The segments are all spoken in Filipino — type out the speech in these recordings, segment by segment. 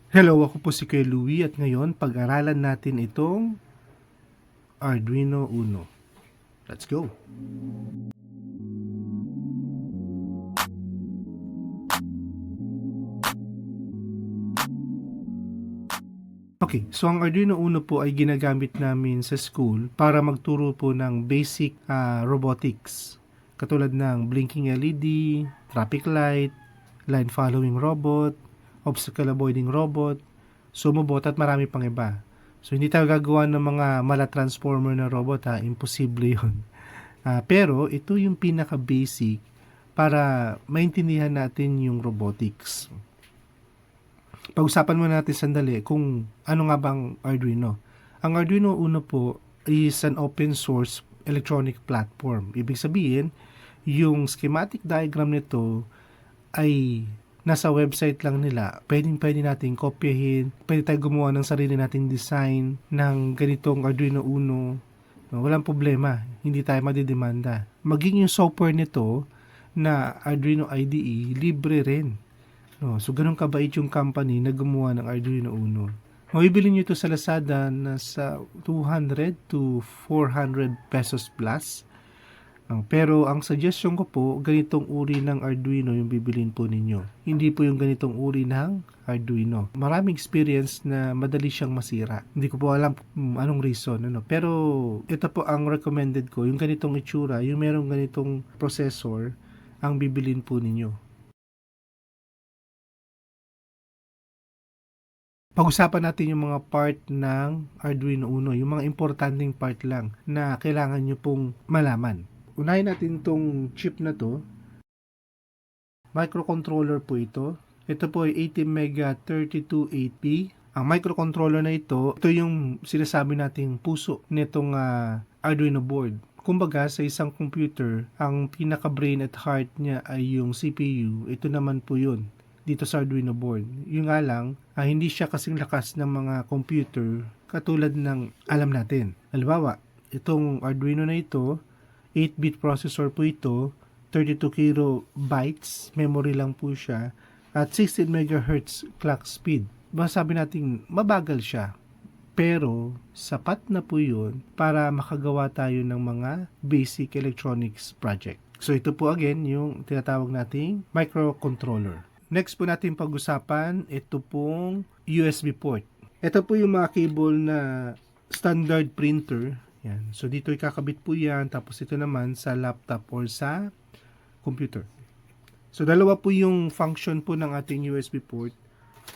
Hello, ako po si Kuya Louie at ngayon pag-aralan natin itong Arduino Uno. Let's go! Okay, so ang Arduino Uno po ay ginagamit namin sa school para magturo po ng basic robotics. Katulad ng blinking LED, traffic light, line following robot, obstacle avoiding robot, sumo bot at marami pang iba. So hindi tayo gagawa ng mga mala-transformer na robot imposible yun. Pero ito yung pinaka-basic para maintindihan natin yung robotics. Pag-usapan muna natin sandali kung ano nga bang Arduino. Ang Arduino Uno po is an open source electronic platform. Ibig sabihin, yung schematic diagram nito ay nasa website lang nila. Pwede natin kopyahin, pwede tayo gumawa ng sarili nating design ng ganitong Arduino Uno. No, walang problema, hindi tayo madidemanda. Maging yung software nito na Arduino IDE, libre rin. No, so ganun kabait yung company na gumawa ng Arduino Uno. Mabibili nyo ito sa Lazada na sa 200 to 400 pesos plus. Pero ang suggestion ko po, ganitong uri ng Arduino yung bibilin po ninyo. Hindi po yung ganitong uri ng Arduino. Maraming experience na madali siyang masira. Hindi ko po alam anong reason. Pero ito po ang recommended ko. Yung ganitong itsura, yung merong ganitong processor, ang bibilin po ninyo. Pag-usapan natin yung mga part ng Arduino Uno, yung mga importanteng part lang na kailangan nyo pong malaman. Unahin natin itong chip na to. Microcontroller po ito. Ito po ay 80MEGA32AP. Ang microcontroller na ito yung sinasabi nating puso nitong Arduino board. Kumbaga, sa isang computer, ang pinaka-brain at heart niya ay yung CPU. Ito naman po yun dito sa Arduino board. Yung nga lang, hindi siya kasing lakas ng mga computer katulad ng alam natin. Halimbawa, itong Arduino na ito, 8-bit processor po ito, 32 kilobytes, memory lang po siya, at 16 MHz clock speed. Masabi natin, mabagal siya. Pero, sapat na po yun para makagawa tayo ng mga basic electronics project. So, ito po again yung tinatawag nating microcontroller. Next po natin pag-usapan, ito pong USB port. Ito po yung mga cable na standard printer. Yan. So dito ikakabit po yan, tapos ito naman sa laptop or sa computer. So dalawa po yung function po ng ating USB port.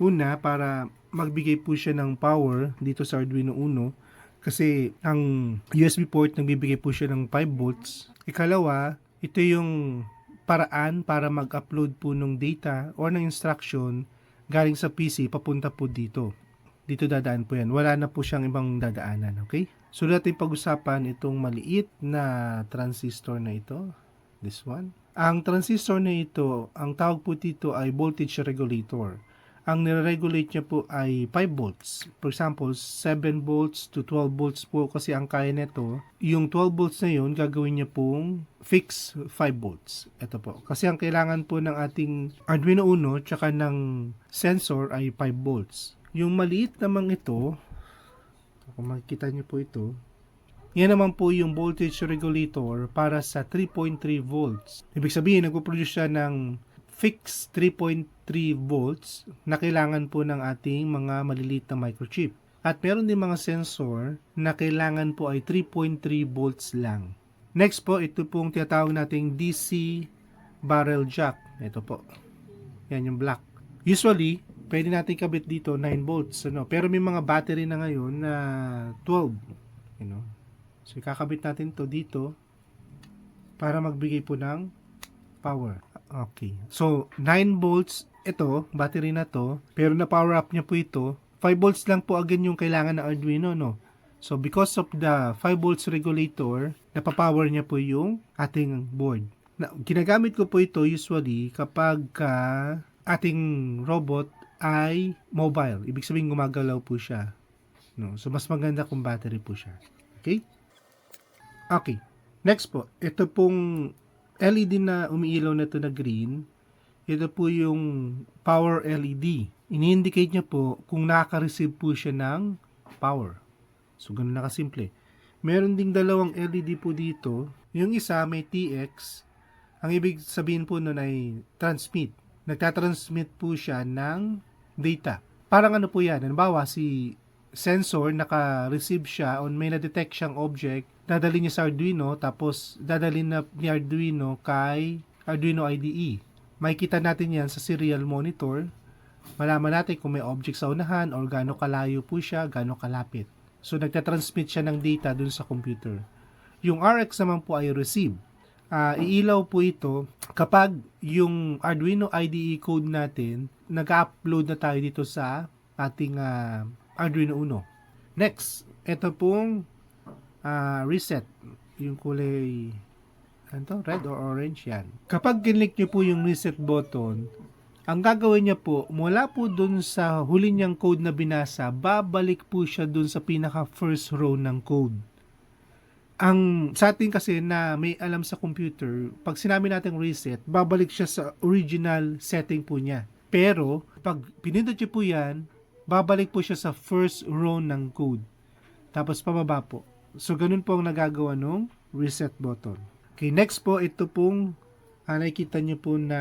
Una, para magbigay po siya ng power dito sa Arduino Uno. Kasi ang USB port nagbibigay po siya ng 5 volts. Ikalawa, ito yung paraan para mag-upload po ng data or ng instruction galing sa PC papunta po dito. Dito dadaan po yan. Wala na po siyang ibang dadaanan. Okay? So natin pag-usapan itong maliit na transistor na ito. This one. Ang transistor na ito, ang tawag po dito ay voltage regulator. Ang nire-regulate niya po ay 5 volts. For example, 7 volts to 12 volts po kasi ang kaya nito. Yung 12 volts na yun, gagawin niya pong fix 5 volts. Ito po. Kasi ang kailangan po ng ating Arduino Uno tsaka ng sensor ay 5 volts. Yung maliit namang ito, kung makikita niyo po ito, yan naman po yung voltage regulator para sa 3.3 volts. Ibig sabihin, nagpo-produce siya ng fixed 3.3 volts na kailangan po ng ating mga maliliit na microchip. At meron din mga sensor na kailangan po ay 3.3 volts lang. Next po, ito pong tinatawag nating DC barrel jack. Ito po. Yan yung black. Usually, pwede natin kabit dito 9 volts. Pero may mga battery na ngayon na 12. So, ikakabit natin to dito para magbigay po ng power. Okay. So, 9 volts ito, battery na to, pero na-power up niya po ito. 5 volts lang po again yung kailangan ng Arduino, no? So, because of the 5 volts regulator, napapower niya po yung ating board. Na, ginagamit ko po ito usually kapag ating robot ay mobile. Ibig sabihin gumagalaw po siya. No? So, mas maganda kung battery po siya. Okay? Okay. Next po, ito pong LED na umiilaw na ito na green, ito po yung power LED. ini-indicate niya po kung nakaka-receive po siya ng power. So, ganun na kasimple. Meron ding dalawang LED po dito. Yung isa may TX. Ang ibig sabihin po nun ay transmit. Nagtatransmit po siya ng data. Parang ano po yan, halimbawa si sensor, naka-receive siya o may na-detect siyang object, dadalhin niya sa Arduino, tapos dadalhin na ni Arduino kay Arduino IDE. Makikita natin yan sa serial monitor. Malaman natin kung may object sa unahan or gaano kalayo po siya, gaano kalapit. So, nagtatransmit siya ng data dun sa computer. Yung RX naman po ay receive. Iilaw po ito kapag yung Arduino IDE code natin nag-upload na tayo dito sa ating Arduino Uno. Next, ito pong reset. Yung kulay red or orange yan. Kapag kinlik nyo po yung reset button, ang gagawin niya po, mula po dun sa huli niyang code na binasa, babalik po siya dun sa pinaka first row ng code. Ang sa atin kasi na may alam sa computer, pag sinabi natin reset, babalik siya sa original setting po niya. Pero, pag pinindot niyo po yan, babalik po siya sa first row ng code. Tapos pababa po. So, ganun po ang nagagawa ng reset button. Okay, next po, ito pong nakikita niyo po na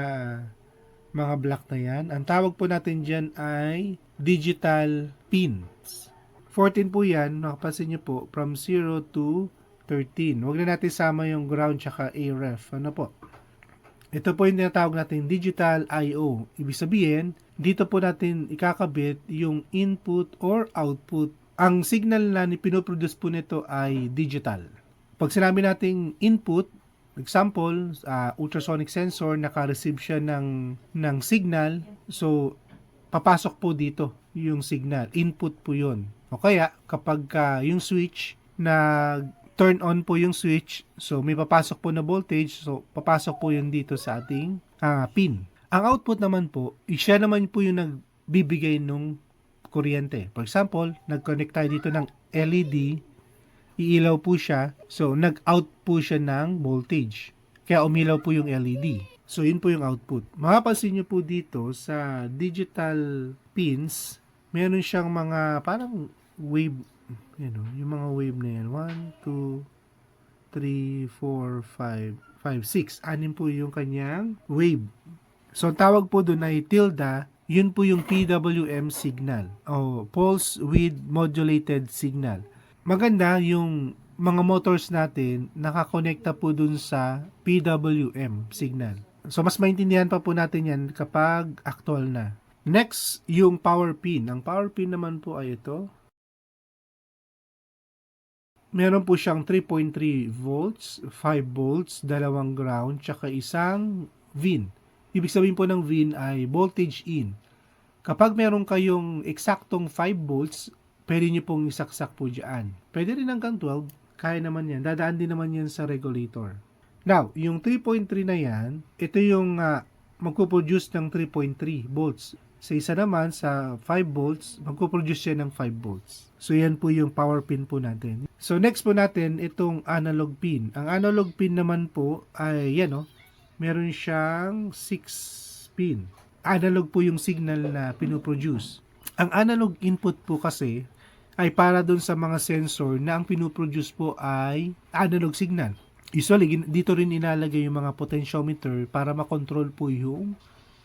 mga block na yan. Ang tawag po natin dyan ay digital pins. 14 po yan, nakapansin niyo po, from 0 to 13. Huwag na natin sama yung ground tsaka A-ref. Ano po? Ito po yung tinatawag natin digital I/O. Ibig sabihin, dito po natin ikakabit yung input or output. Ang signal na pinoproduce po nito ay digital. Pag sinabi nating input, example, ultrasonic sensor, naka-receive siya ng signal. So, papasok po dito yung signal. Input po yun. O kaya, kapag yung switch na turn on po yung switch, so may papasok po na voltage, so papasok po yun dito sa ating pin. Ang output naman po, siya naman po yung nagbibigay ng kuryente. For example, nag-connect tayo dito ng LED, iilaw po siya, so nag-out po siya ng voltage. Kaya umilaw po yung LED. So yun po yung output. Makapansin nyo po dito sa digital pins, meron siyang mga parang wave, yung mga wave na yan. 1, 2, 3, 4, 5, 6. Anim po yung kanyang wave. So, ang tawag po doon ay tilde. Yun po yung PWM signal. O pulse width modulated signal. Maganda yung mga motors natin nakakonekta po dun sa PWM signal. So, mas maintindihan pa po natin yan kapag actual na. Next, yung power pin. Ang power pin naman po ay ito. Meron po siyang 3.3 volts, 5 volts, dalawang ground, tsaka isang VIN. Ibig sabihin po ng VIN ay voltage in. Kapag meron kayong eksaktong 5 volts, pwede nyo pong isaksak po dyan. Pwede rin hanggang 12, kaya naman yan. Dadaan din naman yan sa regulator. Now, yung 3.3 na yan, ito yung magpuproduce ng 3.3 volts. Sa isa naman, sa 5 volts, magpuproduce siya ng 5 volts. So, yan po yung power pin po natin. So, next po natin, itong analog pin. Ang analog pin naman po ay, meron siyang 6 pin. Analog po yung signal na pinoproduce. Ang analog input po kasi ay para dun sa mga sensor na ang pinoproduce po ay analog signal. Usually, dito rin ilalagay yung mga potentiometer para makontrol po yung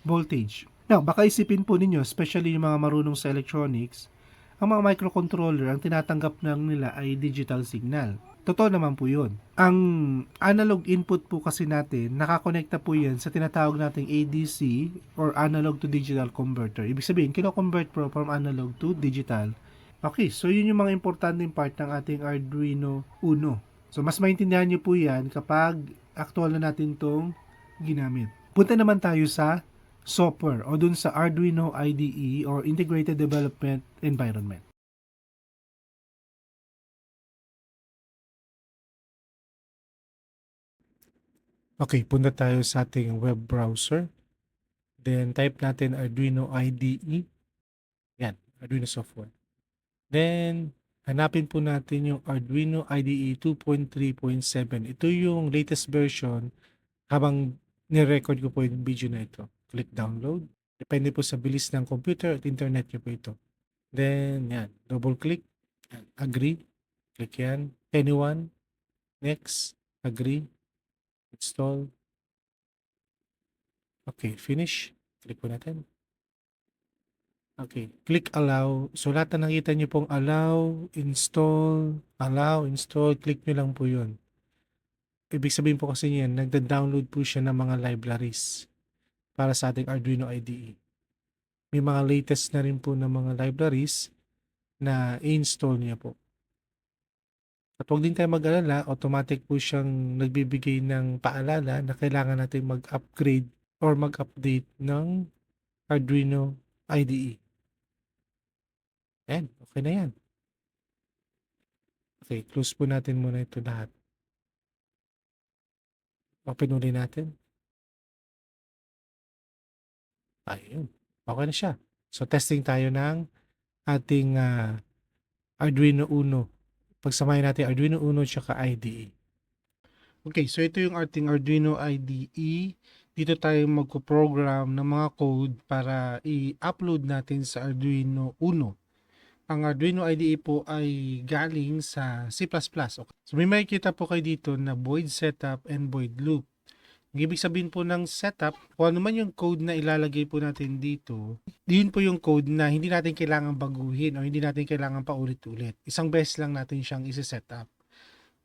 voltage. Now, baka isipin po ninyo, especially yung mga marunong sa electronics, ang mga microcontroller, ang tinatanggap lang nila ay digital signal. Totoo naman po yun. Ang analog input po kasi natin, nakakonekta po yan sa tinatawag nating ADC or analog to digital converter. Ibig sabihin, kino-convert po from analog to digital. Okay, so yun yung mga importanteng part ng ating Arduino Uno. So, mas maintindihan nyo po yan kapag actual na natin itong ginamit. Punta naman tayo sa software o dun sa Arduino IDE or Integrated Development Environment. Okay, punta tayo sa ating web browser. Then, type natin Arduino IDE. Yan, Arduino software. Then, hanapin po natin yung Arduino IDE 2.3.7. Ito yung latest version habang nirecord ko po yung video na ito. Click download. Depende po sa bilis ng computer at internet nyo po ito. Then, yan. Double click. Yan. Agree. Click yan. Anyone. Next. Agree. Install. Okay, finish. Click po natin. Okay, click allow. So lahat na nakita nyo pong allow, install, click nyo lang po yun. Ibig sabihin po kasi yan, nagda-download po siya ng mga libraries para sa ating Arduino IDE. May mga latest na rin po ng mga libraries na i-install niya po. At huwag din tayo mag-alala, automatic po siyang nagbibigay ng paalala na kailangan natin mag-upgrade or mag-update ng Arduino IDE. Ayan, okay na yan. Okay, close po natin muna ito lahat. Open ulit natin. Ayun, okay na siya. So, testing tayo ng ating Arduino Uno. Pagsamahin natin Arduino Uno tsaka IDE. Okay, so ito yung ating Arduino IDE. Dito tayo magpo-program ng mga code para i-upload natin sa Arduino Uno. Ang Arduino IDE po ay galing sa C++. Okay. So may makikita po kayo dito na void setup and void loop. Ang ibig sabihin po ng setup, kung ano man yung code na ilalagay po natin dito, yun po yung code na hindi natin kailangan baguhin o hindi natin kailangan paulit-ulit. Isang beses lang natin siyang isi-setup.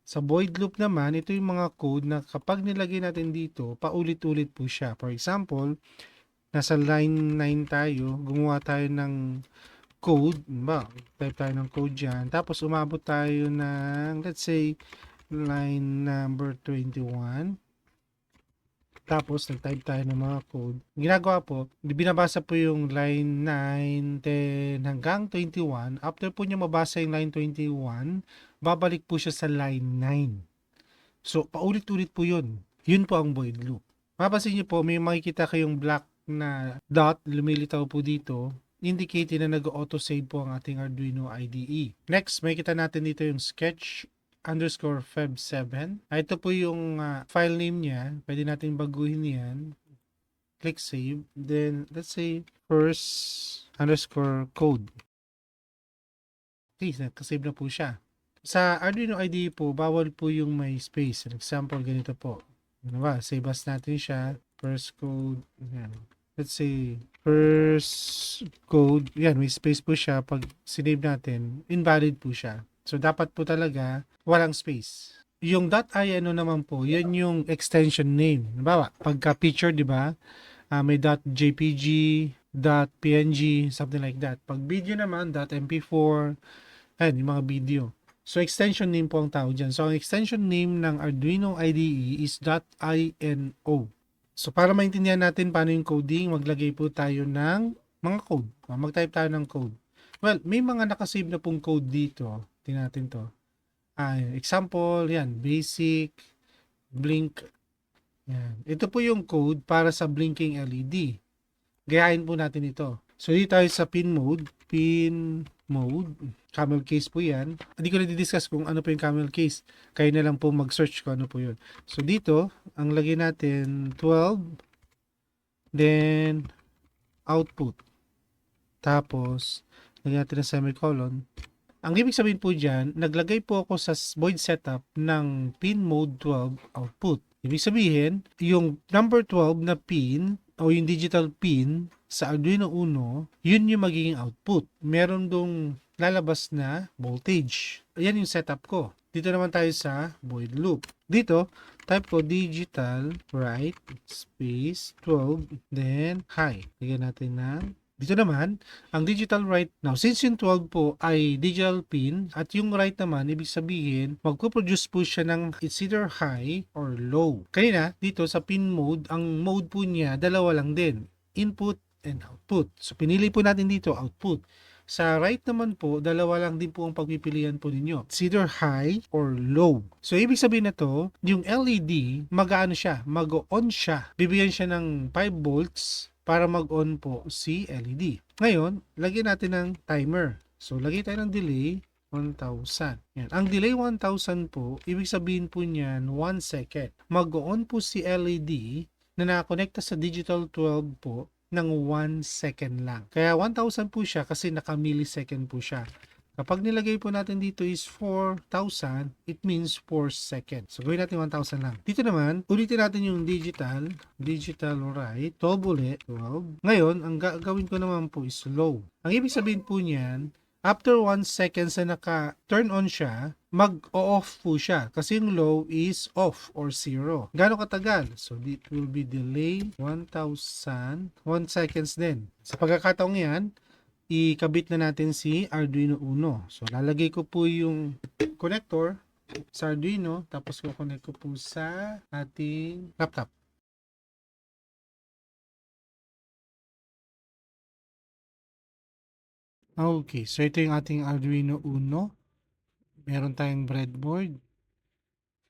Sa void loop naman, ito yung mga code na kapag nilagay natin dito, paulit-ulit po siya. For example, nasa line 9 tayo, gumawa tayo ng code, type tayo ng code dyan, tapos umabot tayo ng, let's say, line number 21, tapos nag-type tayo ng mga code. Ginagawa po, binabasa po yung line 9, 10 hanggang 21. After po niya mabasa yung line 21, babalik po siya sa line 9. So, paulit-ulit po yun. Yun po ang void loop. Mapapansin niyo po, may makikita kayong black na dot, lumilitaw po dito, indicating na nag-auto-save po ang ating Arduino IDE. Next, makikita natin dito yung sketch_feb7. Ito po yung file name niya. Pwede natin baguhin yan. Click save. Then, let's say, first_code. Okay, nakasave na po siya. Sa Arduino IDE po, bawal po yung may space. For example, ganito po. Ano ba? Save as natin siya. First code. Yan. Let's say, first code. Yan, may space po siya. Pag sinave natin, invalid po siya. So, dapat po talaga walang space. Yung .i ano naman po, yan yung extension name. Halimbawa, pagka picture, di ba? May .jpg, .png, something like that. Pag video naman, .mp4, ayan, yung mga video. So, extension name po ang tawag dyan. So, ang extension name ng Arduino IDE is .ino. So, para maintindihan natin paano yung coding, maglagay po tayo ng mga code. Mag-type tayo ng code. Well, may mga nakasave na pong code dito. Tingnan natin to. Example, yan, basic, blink. Yan. Ito po yung code para sa blinking LED. Gayahin po natin ito. So, dito tayo sa pin mode. Camel case po yan. Hindi ko na di-discuss kung ano po yung camel case. Kayo na lang po mag-search kung ano po yun. So, dito, ang lagay natin 12. Then, output. Tapos, lagyan natin ng semicolon. Ang ibig sabihin po dyan, naglagay po ako sa void setup ng pin mode 12 output. Ibig sabihin, yung number 12 na pin o yung digital pin sa Arduino Uno, yun yung magiging output. Meron dong lalabas na voltage. Ayan yung setup ko. Dito naman tayo sa void loop. Dito, type ko digital write space 12 then high. Lagyan natin ng dito naman, ang digital write, now since yung 12 po ay digital pin at yung write naman, ibig sabihin, magpo-produce po siya ng it's either high or low. Kanina, dito sa pin mode, ang mode po niya, dalawa lang din, input and output. So, pinili po natin dito, output. Sa right naman po, dalawa lang din po ang pagpipilian po ninyo. It's either high or low. So, ibig sabihin na to, yung LED, mag-ano siya, mag-on siya. Bibigyan siya ng 5 volts para mag-on po si LED. Ngayon, lagyan natin ng timer. So, lagyan tayo ng delay 1,000. Yan. Ang delay 1,000 po, ibig sabihin po niyan 1 second. Mag-on po si LED na nakakonekta sa digital 12 po ng 1 second lang. Kaya 1,000 po siya kasi naka-millisecond po siya. Kapag nilagay po natin dito is 4,000, it means 4 seconds. So, gawin natin 1,000 lang. Dito naman, ulitin natin yung digital right, 12 ulit, 12. Ngayon, ang gagawin ko naman po is low. Ang ibig sabihin po niyan, after 1 second na naka-turn on siya, mag-off po siya kasi yung low is off or 0. Gano'ng katagal? So, it will be delay 1,000, 1 seconds din. Sa pagkakataong yan, ikabit na natin si Arduino Uno. So, lalagay ko po yung connector sa Arduino, tapos ko-connect ko po sa ating laptop. Okay, so ito yung ating Arduino Uno. Meron tayong breadboard.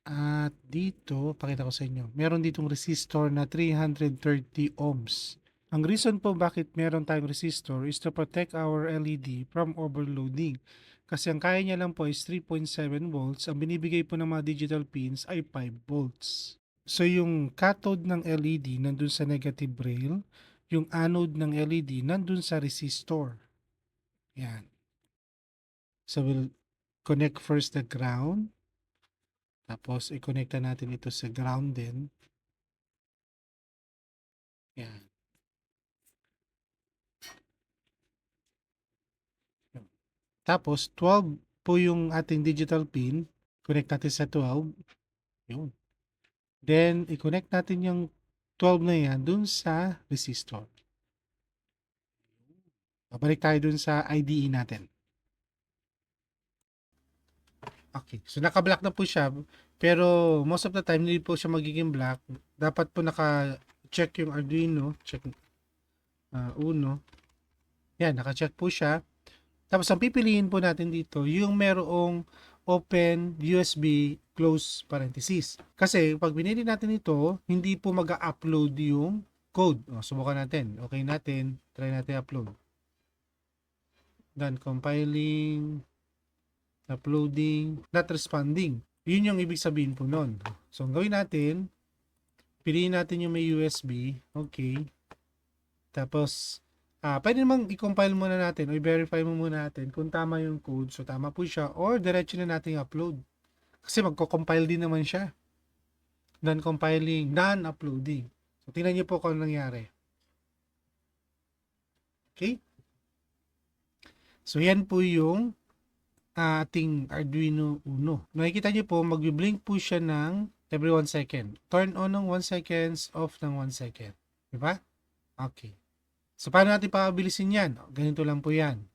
At dito, pakita ko sa inyo, meron ditong resistor na 330 ohms. Ang reason po bakit meron tayong resistor is to protect our LED from overloading. Kasi ang kaya niya lang po is 3.7 volts. Ang binibigay po ng mga digital pins ay 5 volts. So yung cathode ng LED nandun sa negative rail, yung anode ng LED nandun sa resistor. Yan. So we'll connect first the ground. Tapos i-connecta natin ito sa ground din. Yan. Tapos 12 po yung ating digital pin. Connect natin sa 12. Yun. Then i-connect natin yung 12 na yan dun sa resistor. Babalik tayo dun sa IDE natin. Okay. So naka-black na po siya. Pero most of the time hindi po siya magiging black. Dapat po naka-check yung Arduino. Check Uno. Yan, naka-check po siya. Tapos ang pipiliin po natin dito, yung merong open USB close parenthesis. Kasi pag binili natin ito, hindi po mag-upload yung code. O, subukan natin. Okay natin. Try natin upload. Done compiling, uploading, not responding. Yun yung ibig sabihin po nun. So, ang gawin natin, piliin natin yung may USB. Okay. Tapos, pwede namang i-compile muna natin o i-verify mo muna natin kung tama yung code. So, tama po siya. Or, diretso na natin upload. Kasi magko-compile din naman siya. Done compiling, done uploading. So, tingnan niyo po kung ano nangyari. Okay? So, yan po yung ating Arduino Uno. Nakikita niyo po, mag-blink po siya ng every 1 second. Turn on ng 1 seconds, off ng 1 second. Diba? Okay. So, paano natin papabilisin yan? Ganito lang po yan.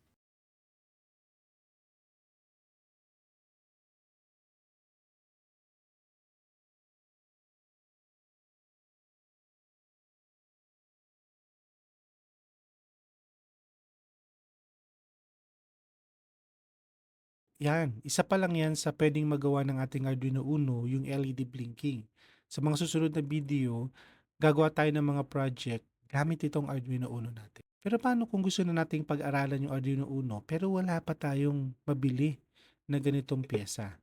Yan, isa pa lang yan sa pwedeng magawa ng ating Arduino Uno, yung LED blinking. Sa mga susunod na video, gagawa tayo ng mga project gamit itong Arduino Uno natin. Pero paano kung gusto na nating pag-aralan yung Arduino Uno pero wala pa tayong mabili na ganitong pyesa?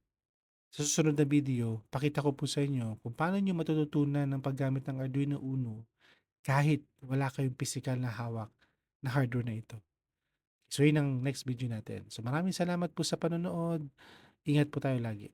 Sa susunod na video, pakita ko po sa inyo kung paano nyo matututunan ng paggamit ng Arduino Uno kahit wala kayong physical na hawak na hardware na ito. So yun ang next video natin. So maraming salamat po sa panonood. Ingat po tayo lagi.